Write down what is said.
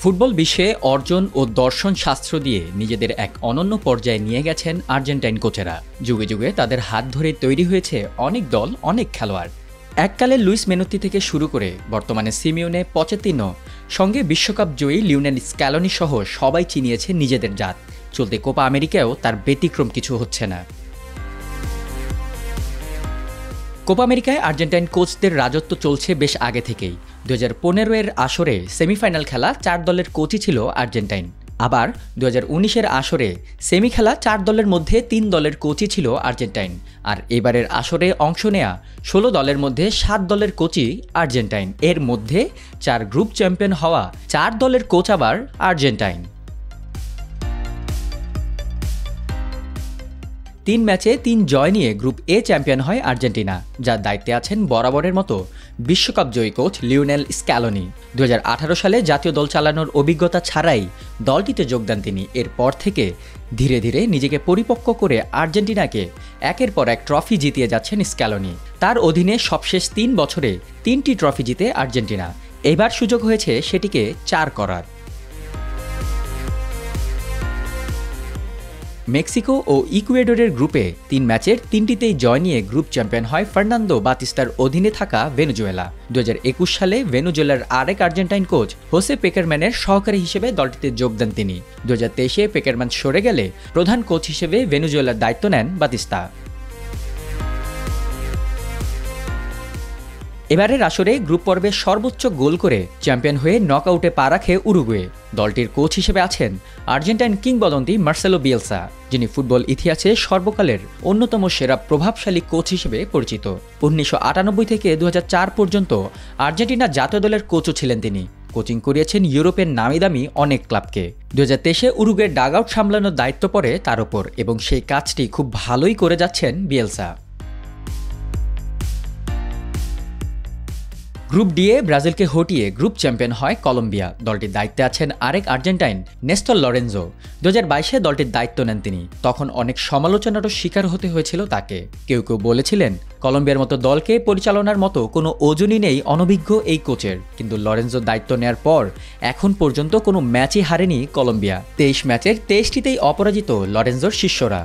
Football বিশ্বে অর্জন ও দর্শন শাস্ত্র দিয়ে নিজেদের এক অনন্য পর্যায়ে নিয়ে গেছেন আর্জেন্টাইন কোচেরা। যুগে যুগে তাদের হাত ধরে তৈরি হয়েছে অনেক দল, অনেক খেলোয়াড়। এককালে লুইস মেনোত্তি থেকে শুরু করে বর্তমানে সিমিওনে, পচেতিনো, সঙ্গে বিশ্বকাপ জয়ী লিওনেল স্ক্যালোনি সহ সবাই চিনিয়েছে নিজেদের জাত। চলতি কোপা আমেরিকায়ও তার ব্যতিক্রম কিছু হচ্ছে না। কোপা আমেরিকায় আর্জেন্টাইন কোচদের রাজত্ব চলছে বেশ আগে থেকেই। 2015-এর আসরে সেমিফাইনাল খেলা 4 দলের কোচই ছিল আর্জেন্টাইন। আবার 2019-এর আসরে সেমি খেলা 4 দলের মধ্যে 3 দলের কোচই ছিল আর্জেন্টাইন। আর এবারের আসরে অংশ নেয়া 16 দলের মধ্যে 7 দলের কোচই আর্জেন্টাইন। এর মধ্যে 4 গ্রুপ চ্যাম্পিয়ন হওয়া 4 দলের কোচ আবার আর্জেন্টাইন। 3 ম্যাচে 3 জয় নিয়ে গ্রুপ এ চ্যাম্পিয়ন হয় আর্জেন্টিনা, যার দায়িত্বে আছেন বরাবরের মতো বিশ্বকাপ জয়ী কোচ লিওনেল স্ক্যালোনি। 2018 সালে জাতীয় দল চালানোর অভিজ্ঞতা ছাড়াই দলটিতে যোগ দেন তিনি। এরপর থেকে ধীরে ধীরে নিজেকে পরিপক্ক করে আর্জেন্টিনাকে একের পর এক ট্রফি জিতিয়ে যাচ্ছেন স্ক্যালোনি। তার অধীনে সবশেষ 3 বছরে 3টি ট্রফি জিতে আর্জেন্টিনা। এবার সুযোগ হয়েছে সেটিকে 4 করার। মেক্সিকো ও ইকুয়েডরের গ্রুপে 3 ম্যাচের 3টিতেই জয় নিয়ে গ্রুপ চ্যাম্পিয়ন হয় ফার্নান্দো বাতিস্তার অধীনে থাকা ভেনেজুয়েলা। 2021 সালে ভেনেজুয়েলার আরেক আর্জেন্টাইন কোচ হোসে পেকারম্যানের সহকারী হিসেবে দলটিতে যোগ দেন তিনি। 2023-এ পেকারম্যান সরে গেলে প্রধান কোচ হিসেবে ভেনেজুয়েলার দায়িত্ব নেন বাতিস্তা। এবারের আসরে গ্রুপ পর্বে সর্বোচ্চ গোল করে চ্যাম্পিয়ন হয়ে নকআউটে পা রাখে উরুগুয়ে। দলটির কোচ হিসেবে আছেন আর্জেন্টাইন কিংবদন্তি মার্সেলো বিয়েলসা, যিনি ফুটবল ইতিহাসে সর্বকালের অন্যতম সেরা প্রভাবশালী কোচ হিসেবে পরিচিত। 1998 থেকে 2004 পর্যন্ত আর্জেন্টিনা জাতীয় দলের কোচও ছিলেন তিনি। কোচিং করিয়েছেন ইউরোপের নামিদামি অনেক ক্লাবকে। 2023-এ উরুগুয়ের ডাগআউট সামলানোর দায়িত্ব পড়ে তার ওপর, এবং সেই কাজটি খুব ভালোই করে যাচ্ছেন বিয়েলসা। গ্রুপ ডিয়ে ব্রাজিলকে হটিয়ে গ্রুপ চ্যাম্পিয়ন হয় কলম্বিয়া। দলটির দায়িত্বে আছেন আরেক আর্জেন্টাইন নেস্টর লরেনজো। 2022-এ দলটির দায়িত্ব নেন তিনি। তখন অনেক সমালোচনারও শিকার হতে হয়েছিল তাকে। কেউ কেউ বলেছিলেন কলম্বিয়ার মতো দলকে পরিচালনার মতো কোনো ওজনই নেই অনভিজ্ঞ এই কোচের। কিন্তু লরেনজো দায়িত্ব নেয়ার পর এখন পর্যন্ত কোনো ম্যাচই হারেনি কলম্বিয়া। 23 ম্যাচের 23টিতেই অপরাজিত লরেনজোর শিষ্যরা।